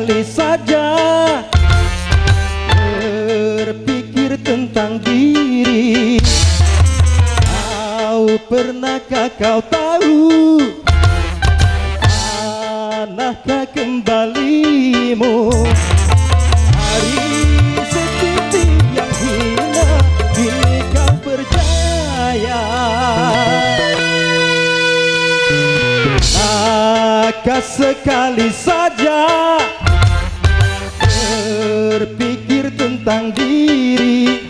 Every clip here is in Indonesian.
sekali saja berpikir tentang diri. Pernahkah kau tahu manakah kembalimu? Hari setitik yang hina kini kau percaya. Maka sekali saja berpikir tentang diri.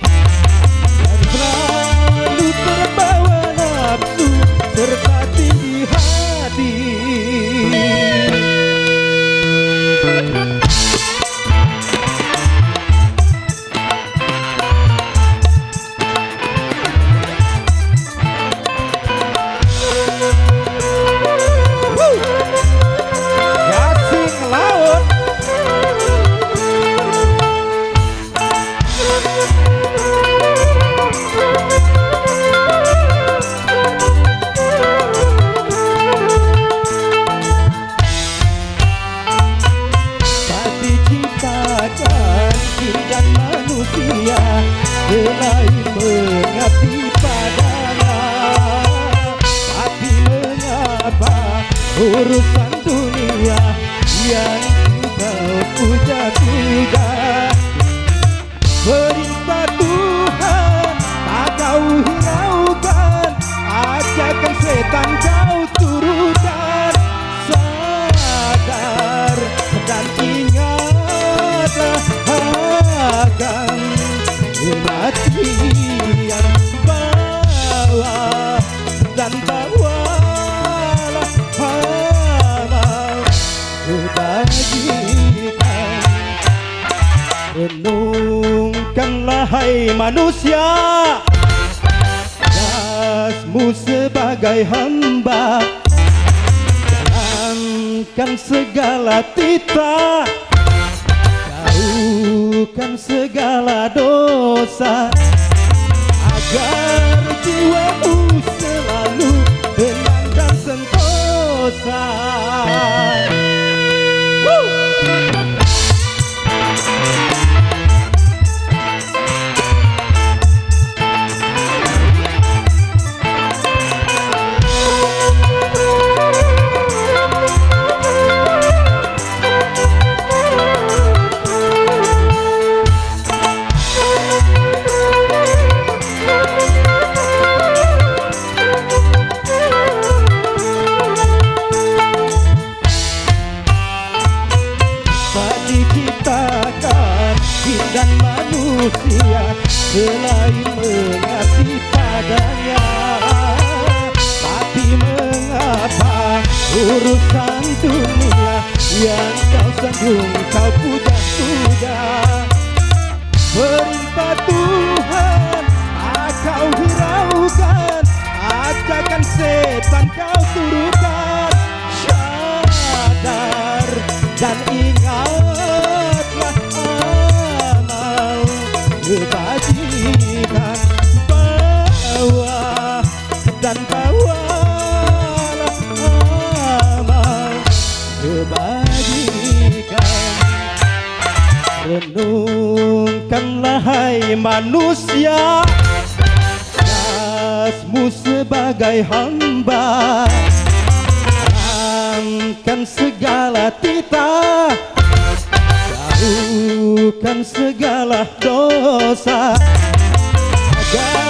Serta tinggi hati. Gasing laut. Dan manusia selain mengabdi padanya, tapi mengapa urusan dunia yang kau puja-puja? Perintah Tuhan tak kau hiraukan, ajakan setan kau turutkan. Sadar dan ingatlah akan kematian, bawa dan bawalah amal kebajikan. Renungkanlah hai manusia, jasmu sebagai hamba. Jangankan segala titah, jauhkan segala dosa, agar jiwamu selalu tenang dan sentosa. Diciptakan jin dan manusia selain mengabdi padanya, tapi mengapa urusan dunia yang kau sanjung kau puja-puja? Perintah Tuhan kau hiraukan, ajakan setan kau turutkan. Sadar dan ingatlah amal kebajikan, bawa dan bawalah amal kebajikan. Renungkanlah hai manusia, jasmu sebagai hamba. Jangankan segala titah, jauhkan segala dosa, agar